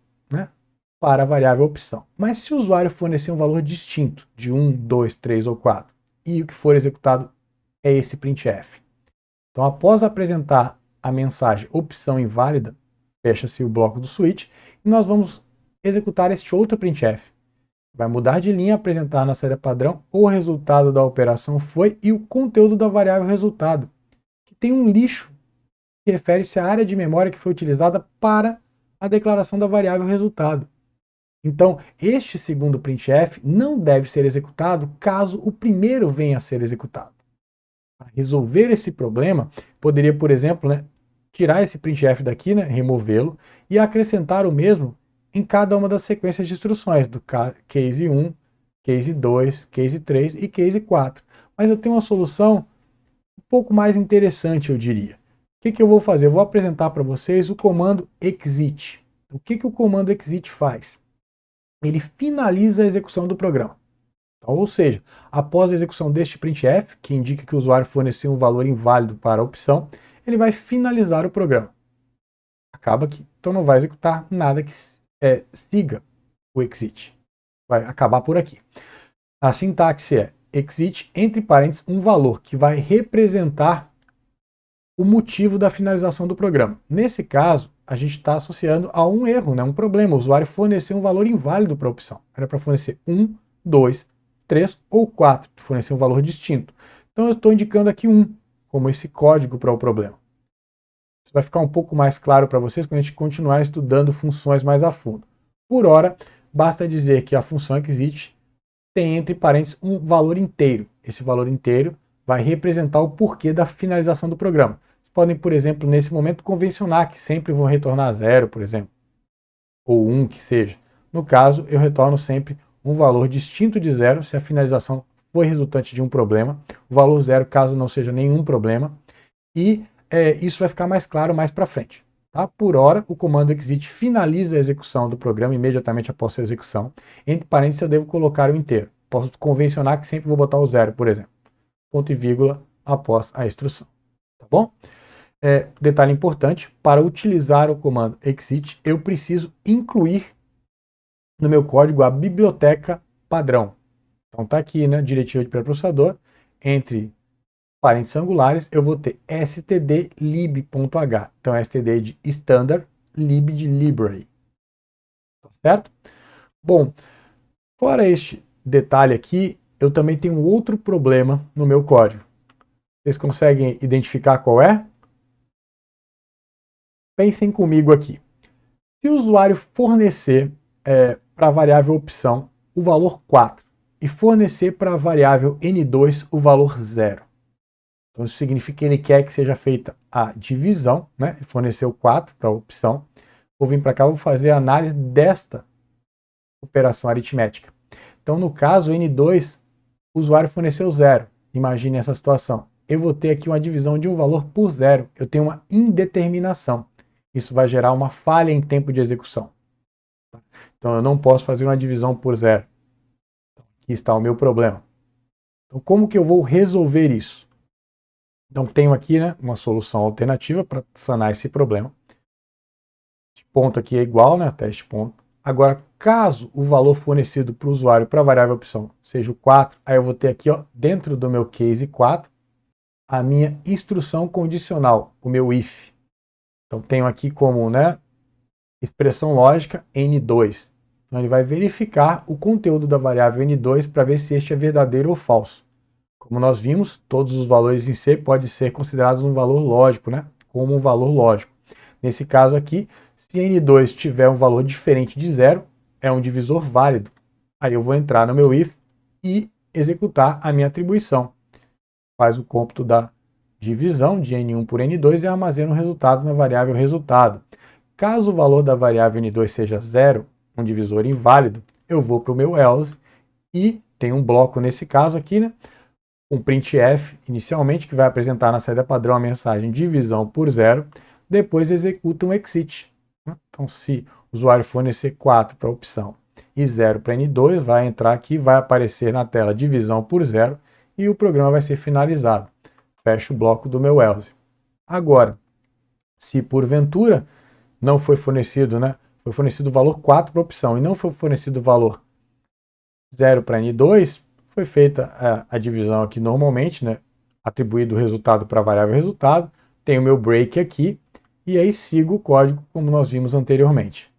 para a variável opção. Mas se o usuário fornecer um valor distinto de 1, 2, 3 ou 4, e o que for executado é esse printf. Então, após apresentar a mensagem opção inválida, fecha-se o bloco do switch e nós vamos executar este outro printf. Vai mudar de linha, apresentar na saída padrão o resultado da operação foi e o conteúdo da variável resultado, que tem um lixo que refere-se à área de memória que foi utilizada para a declaração da variável resultado. Então, este segundo printf não deve ser executado caso o primeiro venha a ser executado. Para resolver esse problema, poderia, por exemplo, tirar esse printf daqui, removê-lo, e acrescentar o mesmo em cada uma das sequências de instruções, do case 1, case 2, case 3 e case 4. Mas eu tenho uma solução um pouco mais interessante, eu diria. O que eu vou fazer? Eu vou apresentar para vocês o comando exit. O que o comando exit faz? Ele finaliza a execução do programa. Então, ou seja, após a execução deste printf, que indica que o usuário forneceu um valor inválido para a opção, ele vai finalizar o programa. Acaba aqui. Então não vai executar nada que siga o exit. Vai acabar por aqui. A sintaxe é exit, entre parênteses, um valor que vai representar o motivo da finalização do programa. Nesse caso, a gente está associando a um erro, um problema. O usuário forneceu um valor inválido para a opção. Era para fornecer 1, 2, 3 ou 4, fornecer um valor distinto. Então eu estou indicando aqui 1 como esse código para o problema. Isso vai ficar um pouco mais claro para vocês quando a gente continuar estudando funções mais a fundo. Por hora, basta dizer que a função exit tem entre parênteses um valor inteiro. Esse valor inteiro vai representar o porquê da finalização do programa. Vocês podem, por exemplo, nesse momento, convencionar que sempre vão retornar 0, por exemplo, ou 1, que seja. No caso, eu retorno sempre um valor distinto de 0 se a finalização foi resultante de um problema, o valor 0 caso não seja nenhum problema, e isso vai ficar mais claro mais para frente. Tá? Por hora, o comando exit finaliza a execução do programa imediatamente após a execução. Entre parênteses, eu devo colocar o inteiro. Posso convencionar que sempre vou botar o 0, por exemplo. Ponto e vírgula após a instrução. Tá bom? Detalhe importante, para utilizar o comando exit, eu preciso incluir no meu código a biblioteca padrão. Então tá aqui, né, diretiva de pré-processador, entre parênteses angulares, eu vou ter stdlib.h. Então, std de standard, lib de library. Tá certo? Bom, fora este detalhe aqui, eu também tenho um outro problema no meu código. Vocês conseguem identificar qual é? Pensem comigo aqui. Se o usuário fornecer para a variável opção o valor 4 e fornecer para a variável n2 o valor 0, então isso significa que ele quer que seja feita a divisão, né? Ele forneceu 4 para a opção. Vou vir para cá, vou fazer a análise desta operação aritmética. Então, no caso, N2, o usuário forneceu 0. Imagine essa situação. Eu vou ter aqui uma divisão de um valor por 0. Eu tenho uma indeterminação. Isso vai gerar uma falha em tempo de execução. Então, eu não posso fazer uma divisão por 0. Aqui está o meu problema. Então, como que eu vou resolver isso? Então, tenho aqui, né, uma solução alternativa para sanar esse problema. Este ponto aqui é igual, né, até este ponto. Agora, caso o valor fornecido para o usuário para a variável opção seja o 4, aí eu vou ter aqui, ó, dentro do meu case 4, a minha instrução condicional, o meu if. Então, tenho aqui como, né, expressão lógica N2. Então, ele vai verificar o conteúdo da variável N2 para ver se este é verdadeiro ou falso. Como nós vimos, todos os valores em C podem ser considerados um valor lógico, né? Como um valor lógico. Nesse caso aqui, se N2 tiver um valor diferente de 0, é um divisor válido. Aí eu vou entrar no meu if e executar a minha atribuição. Faz o cômputo da divisão de N1 por N2 e armazena o resultado na variável resultado. Caso o valor da variável N2 seja 0, um divisor inválido, eu vou para o meu else e tem um bloco nesse caso aqui, né? Um printf inicialmente, que vai apresentar na saída padrão a mensagem divisão por 0, depois executa um exit. Então, se o usuário fornecer 4 para a opção e 0 para N2, vai entrar aqui, vai aparecer na tela divisão por 0 e o programa vai ser finalizado. Fecho o bloco do meu else. Agora, se porventura não foi fornecido, né, foi fornecido o valor 4 para a opção e não foi fornecido o valor 0 para N2, foi feita a divisão aqui normalmente, né? Atribuído o resultado para a variável resultado, tenho o meu break aqui, e aí sigo o código como nós vimos anteriormente.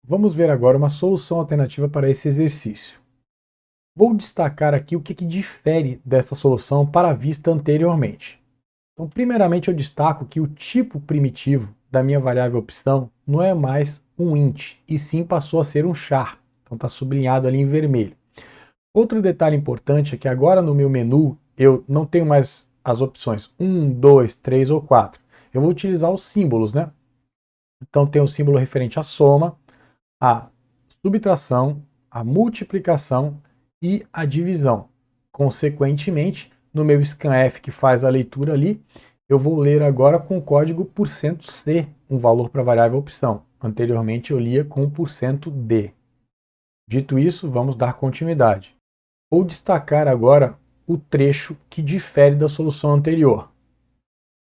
Vamos ver agora uma solução alternativa para esse exercício. Vou destacar aqui o que difere dessa solução para a vista anteriormente. Então, primeiramente, eu destaco que o tipo primitivo da minha variável opção não é mais um int, e sim passou a ser um char. Então, está sublinhado ali em vermelho. Outro detalhe importante é que agora no meu menu eu não tenho mais as opções 1, 2, 3 ou 4. Eu vou utilizar os símbolos, né? Então tem o símbolo referente à soma, à subtração, à multiplicação e à divisão. Consequentemente, no meu scanf que faz a leitura ali, eu vou ler agora com o código %C, um valor para a variável opção. Anteriormente eu lia com %D. Dito isso, vamos dar continuidade. Vou destacar agora o trecho que difere da solução anterior.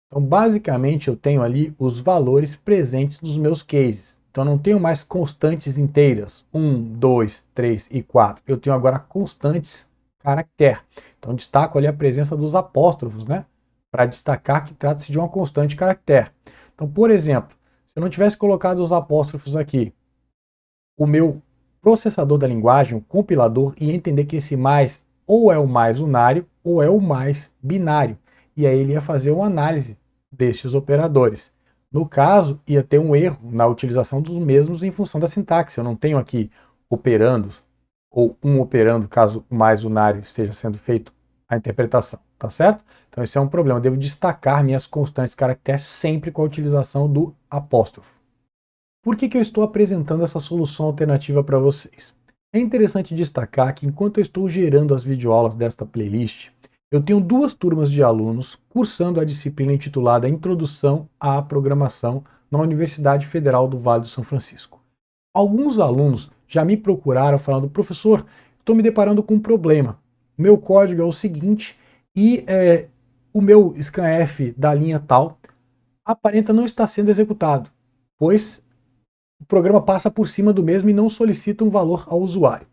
Então, basicamente, eu tenho ali os valores presentes nos meus cases. Então, eu não tenho mais constantes inteiras, 1, 2, 3 e 4. Eu tenho agora constantes caractere. Então, destaco ali a presença dos apóstrofos, né? Para destacar que trata-se de uma constante caractere. Então, por exemplo, se eu não tivesse colocado os apóstrofos aqui, o meu processador da linguagem, o compilador, ia entender que esse mais ou é o mais unário ou é o mais binário. E aí ele ia fazer uma análise destes operadores. No caso, ia ter um erro na utilização dos mesmos em função da sintaxe. Eu não tenho aqui operandos, ou um operando, caso o mais unário esteja sendo feito a interpretação, tá certo? Então esse é um problema. Eu devo destacar minhas constantes caracteres sempre com a utilização do apóstrofo. Por que eu estou apresentando essa solução alternativa para vocês? É interessante destacar que enquanto eu estou gerando as videoaulas desta playlist, eu tenho duas turmas de alunos cursando a disciplina intitulada Introdução à Programação na Universidade Federal do Vale do São Francisco. Alguns alunos já me procuraram falando: professor, estou me deparando com um problema. O meu código é o seguinte e o meu scanf da linha tal aparenta não estar sendo executado, pois o programa passa por cima do mesmo e não solicita um valor ao usuário.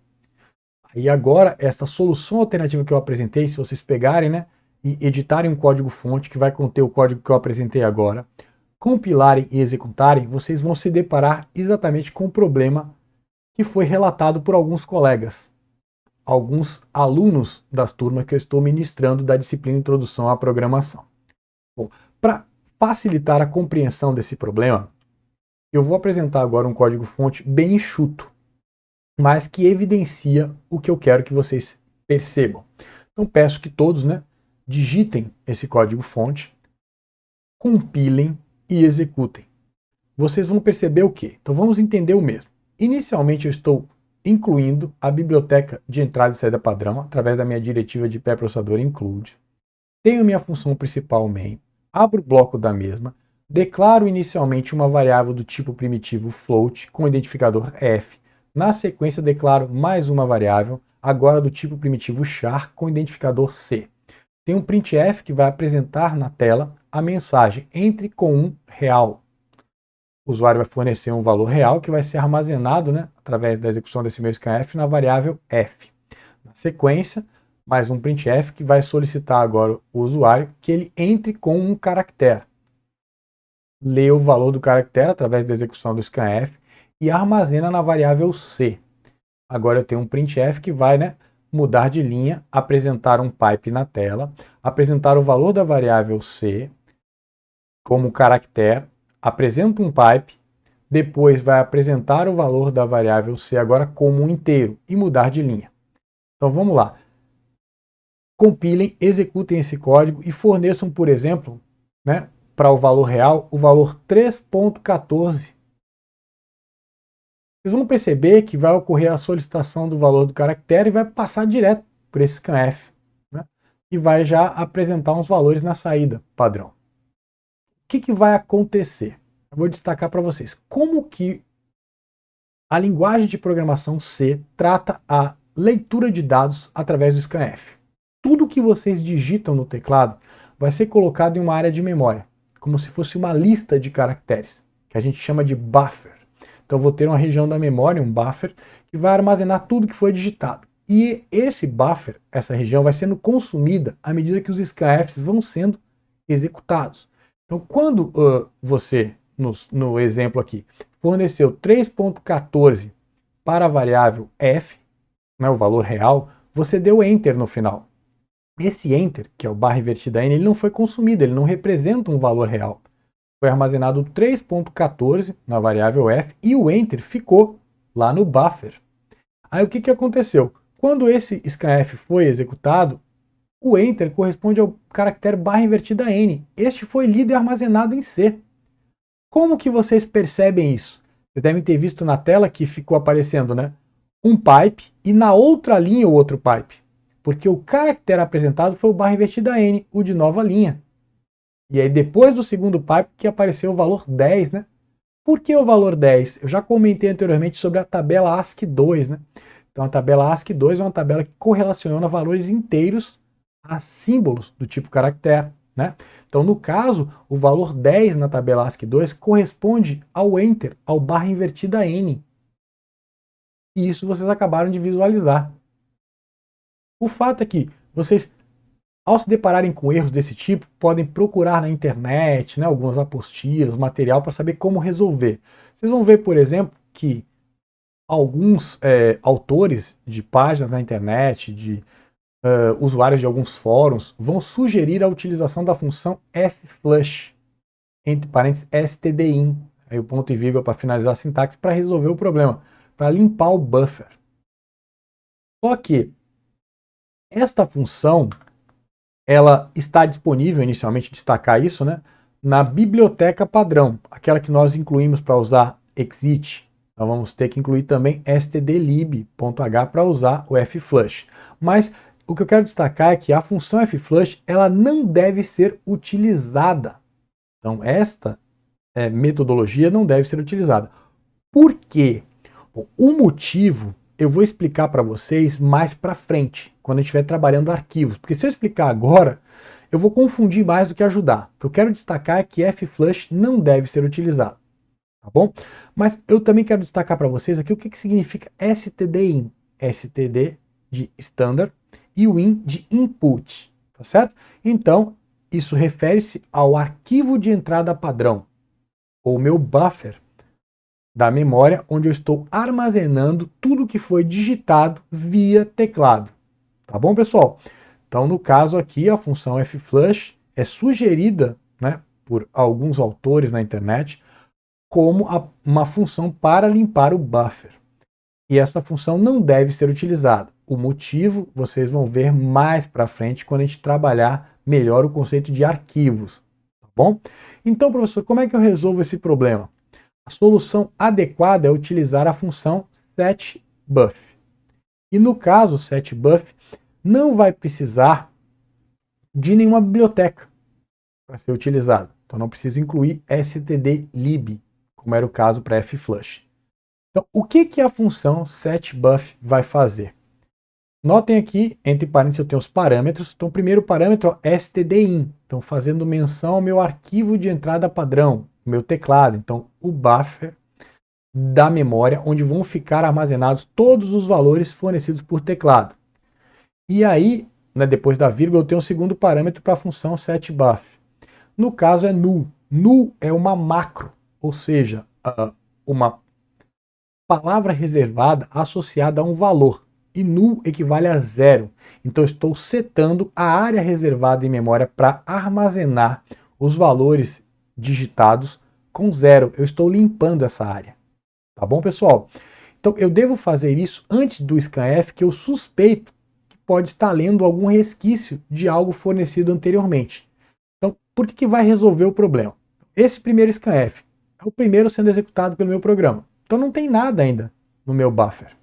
E agora, essa solução alternativa que eu apresentei, se vocês pegarem, né, e editarem um código-fonte que vai conter o código que eu apresentei agora, compilarem e executarem, vocês vão se deparar exatamente com o problema que foi relatado por alguns colegas, alguns alunos das turmas que eu estou ministrando da disciplina Introdução à Programação. Para facilitar a compreensão desse problema, eu vou apresentar agora um código-fonte bem enxuto, mas que evidencia o que eu quero que vocês percebam. Então peço que todos, né, digitem esse código-fonte, compilem e executem. Vocês vão perceber o quê? Então vamos entender o mesmo. Inicialmente eu estou incluindo a biblioteca de entrada e saída padrão através da minha diretiva de pré-processador include. Tenho minha função principal main, abro o bloco da mesma, declaro inicialmente uma variável do tipo primitivo float com o identificador f. Na sequência declaro mais uma variável, agora do tipo primitivo char com o identificador c. Tem um printf que vai apresentar na tela a mensagem entre com um real. O usuário vai fornecer um valor real que vai ser armazenado, né, através da execução desse meu scanf na variável f. Na sequência, mais um printf que vai solicitar agora o usuário que ele entre com um caractere. Lê o valor do caractere através da execução do scanf e armazena na variável c. Agora eu tenho um printf que vai, né, mudar de linha, apresentar um pipe na tela, apresentar o valor da variável c como caractere, apresenta um pipe, depois vai apresentar o valor da variável c agora como um inteiro e mudar de linha. Então vamos lá. Compilem, executem esse código e forneçam, por exemplo, né, para o valor real, o valor 3.14. Vocês vão perceber que vai ocorrer a solicitação do valor do caractere e vai passar direto por esse scanf, né, e vai já apresentar uns valores na saída padrão. O que vai acontecer? Eu vou destacar para vocês como que a linguagem de programação C trata a leitura de dados através do scanf. Tudo que vocês digitam no teclado vai ser colocado em uma área de memória, como se fosse uma lista de caracteres, que a gente chama de buffer. Então eu vou ter uma região da memória, um buffer, que vai armazenar tudo que foi digitado. E esse buffer, essa região, vai sendo consumida à medida que os scanfs vão sendo executados. Então quando você, no exemplo aqui, forneceu 3.14 para a variável f, né, o valor real, você deu Enter no final. Esse Enter, que é o barra invertida N, ele não foi consumido, ele não representa um valor real. Foi armazenado 3.14 na variável f e o Enter ficou lá no buffer. Aí o que aconteceu? Quando esse scanf foi executado, o Enter corresponde ao caractere barra invertida N. Este foi lido e armazenado em C. Como que vocês percebem isso? Vocês devem ter visto na tela que ficou aparecendo, né, um pipe e na outra linha o outro pipe. Porque o caractere apresentado foi o barra invertida N, o de nova linha. E aí depois do segundo pipe que apareceu o valor 10, né? Por que o valor 10? Eu já comentei anteriormente sobre a tabela ASCII2, né? Então a tabela ASCII2 é uma tabela que correlaciona valores inteiros a símbolos do tipo caractere, né? Então no caso, o valor 10 na tabela ASCII2 corresponde ao Enter, ao barra invertida N. E isso vocês acabaram de visualizar. O fato é que vocês, ao se depararem com erros desse tipo, podem procurar na internet, né, algumas apostilas, material para saber como resolver. Vocês vão ver, por exemplo, que alguns autores de páginas na internet, de usuários de alguns fóruns, vão sugerir a utilização da função fflush. entre parênteses, stdin, aí o ponto e vírgula para finalizar a sintaxe, para resolver o problema, para limpar o buffer. Só que esta função, ela está disponível, inicialmente destacar isso, né, na biblioteca padrão, aquela que nós incluímos para usar exit. Então vamos ter que incluir também stdlib.h para usar o fflush. Mas o que eu quero destacar é que a função fflush ela não deve ser utilizada. Então esta metodologia não deve ser utilizada. Por quê? Bom, o motivo eu vou explicar para vocês mais para frente, quando a gente estiver trabalhando arquivos. Porque se eu explicar agora, eu vou confundir mais do que ajudar. O que eu quero destacar é que fflush não deve ser utilizado. Tá bom? Mas eu também quero destacar para vocês aqui o que significa stdin. std de standard e o in de input. Tá certo? Então, isso refere-se ao arquivo de entrada padrão, ou meu buffer da memória, onde eu estou armazenando tudo que foi digitado via teclado. Tá bom, pessoal? Então, no caso aqui, a função fflush é sugerida, né, por alguns autores na internet como uma função para limpar o buffer. E essa função não deve ser utilizada. O motivo vocês vão ver mais para frente quando a gente trabalhar melhor o conceito de arquivos. Tá bom? Então, professor, como é que eu resolvo esse problema? A solução adequada é utilizar a função setBuff. E no caso, setBuff não vai precisar de nenhuma biblioteca para ser utilizado. Então não precisa incluir stdlib, como era o caso para fflush. Então, o que a função setBuff vai fazer? Notem aqui, entre parênteses, eu tenho os parâmetros. Então, o primeiro parâmetro é stdin. Então, fazendo menção ao meu arquivo de entrada padrão, o meu teclado. Então, o buffer da memória, onde vão ficar armazenados todos os valores fornecidos por teclado. E aí, né, depois da vírgula, eu tenho um segundo parâmetro para a função setBuff. No caso é null. Null é uma macro, ou seja, uma palavra reservada associada a um valor. E null equivale a 0. Então eu estou setando a área reservada em memória para armazenar os valores digitados com 0. Eu estou limpando essa área. Tá bom, pessoal? Então eu devo fazer isso antes do scanf, que eu suspeito que pode estar lendo algum resquício de algo fornecido anteriormente. Então, por que vai resolver o problema? Esse primeiro scanf é o primeiro sendo executado pelo meu programa. Então não tem nada ainda no meu buffer.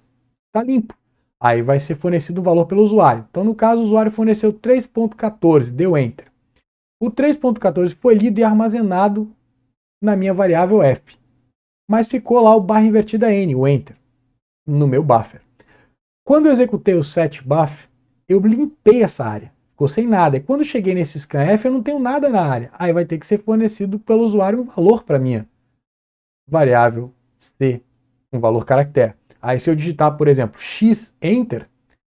Está limpo. Aí vai ser fornecido o valor pelo usuário. Então, no caso, o usuário forneceu 3.14, deu Enter. O 3.14 foi lido e armazenado na minha variável f. Mas ficou lá o barra invertida n, o Enter, no meu buffer. Quando eu executei o setBuff, eu limpei essa área. Ficou sem nada. E quando cheguei nesse scanf, eu não tenho nada na área. Aí vai ter que ser fornecido pelo usuário um valor para minha variável c, um valor caractere. Aí se eu digitar, por exemplo, x enter,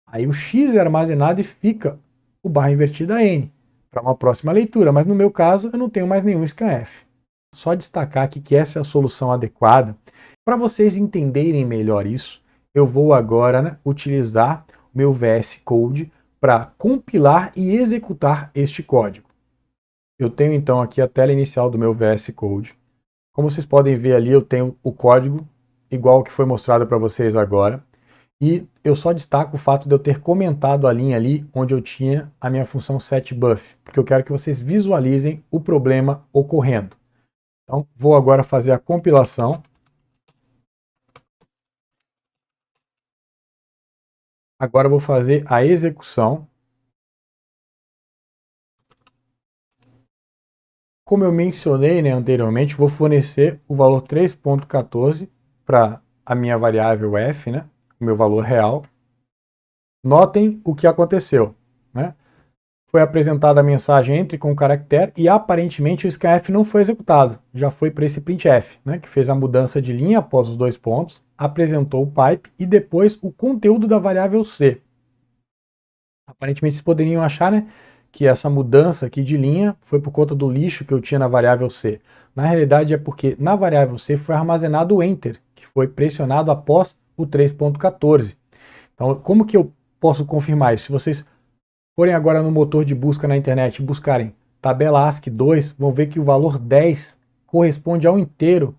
aí o x é armazenado e fica o barra invertida n para uma próxima leitura. Mas no meu caso, eu não tenho mais nenhum scanf. Só destacar aqui que essa é a solução adequada. Para vocês entenderem melhor isso, eu vou agora, né, utilizar o meu VS Code para compilar e executar este código. Eu tenho então aqui a tela inicial do meu VS Code. Como vocês podem ver ali, eu tenho o código igual ao que foi mostrado para vocês agora. E eu só destaco o fato de eu ter comentado a linha ali onde eu tinha a minha função setBuff, porque eu quero que vocês visualizem o problema ocorrendo. Então, vou agora fazer a compilação. Agora eu vou fazer a execução. Como eu mencionei, né, anteriormente, vou fornecer o valor 3.14 para a minha variável f, né, o meu valor real. Notem o que aconteceu, né? Foi apresentada a mensagem entre com o caractere e aparentemente o scanf não foi executado. Já foi para esse printf, né, que fez a mudança de linha após os dois pontos, apresentou o pipe e depois o conteúdo da variável c. Aparentemente vocês poderiam achar, né, que essa mudança aqui de linha foi por conta do lixo que eu tinha na variável c. Na realidade é porque na variável c foi armazenado o enter, que foi pressionado após o 3.14. Então, como que eu posso confirmar isso? Se vocês forem agora no motor de busca na internet e buscarem tabela ASCII 2, vão ver que o valor 10 corresponde ao inteiro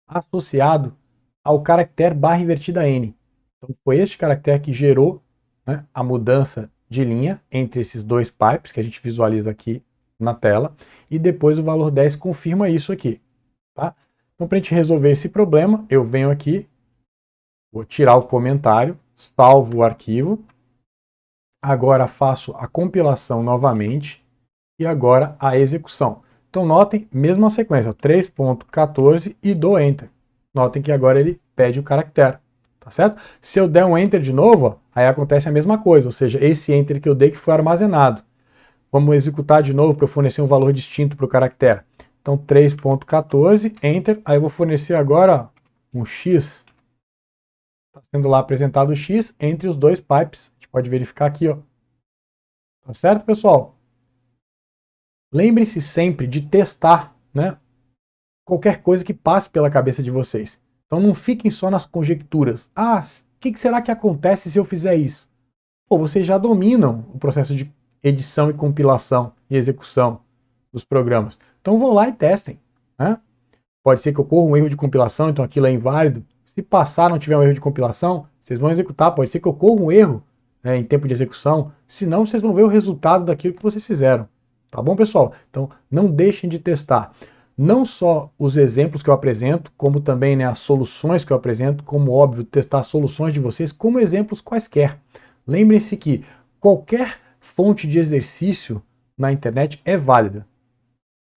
associado ao caractere barra invertida N. Então foi este caractere que gerou, né, a mudança de linha entre esses dois pipes que a gente visualiza aqui na tela, e depois o valor 10 confirma isso aqui. Tá? Então, para a gente resolver esse problema, eu venho aqui, vou tirar o comentário, salvo o arquivo, agora faço a compilação novamente e agora a execução. Então notem, mesma sequência, 3.14 e dou Enter. Notem que agora ele pede o caractere, tá certo? Se eu der um Enter de novo, ó, aí acontece a mesma coisa, ou seja, esse Enter que eu dei que foi armazenado. Vamos executar de novo para eu fornecer um valor distinto para o caractere. Então 3.14, Enter, aí eu vou fornecer agora um X. Está sendo lá apresentado o X entre os dois pipes. A gente pode verificar aqui, ó. Tá certo, pessoal? Lembre-se sempre de testar, né, qualquer coisa que passe pela cabeça de vocês. Então não fiquem só nas conjecturas. Ah, o que será que acontece se eu fizer isso? Pô, vocês já dominam o processo de edição e compilação e execução dos programas. Então vão lá e testem, né? Pode ser que ocorra um erro de compilação, então aquilo é inválido. Se passar, não tiver um erro de compilação, vocês vão executar. Pode ser que ocorra um erro, né, em tempo de execução. Senão, vocês vão ver o resultado daquilo que vocês fizeram. Tá bom, pessoal? Então, não deixem de testar. Não só os exemplos que eu apresento, como também, né, as soluções que eu apresento, como óbvio, testar as soluções de vocês como exemplos quaisquer. Lembrem-se que qualquer fonte de exercício na internet é válida.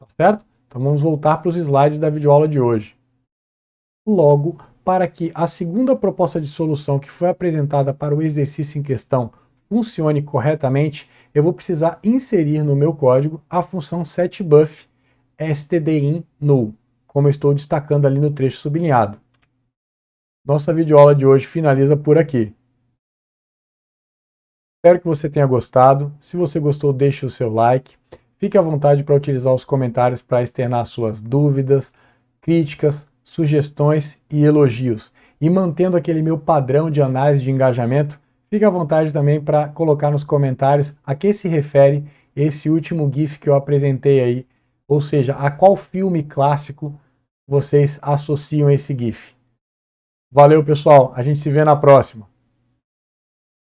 Tá certo? Então vamos voltar para os slides da videoaula de hoje. Logo, para que a segunda proposta de solução que foi apresentada para o exercício em questão funcione corretamente, eu vou precisar inserir no meu código a função setBuff stdin null, como eu estou destacando ali no trecho sublinhado. Nossa videoaula de hoje finaliza por aqui. Espero que você tenha gostado. Se você gostou, deixe o seu like. Fique à vontade para utilizar os comentários para externar suas dúvidas, críticas, sugestões e elogios. E mantendo aquele meu padrão de análise de engajamento, fique à vontade também para colocar nos comentários a que se refere esse último GIF que eu apresentei aí, ou seja, a qual filme clássico vocês associam esse GIF. Valeu, pessoal. A gente se vê na próxima.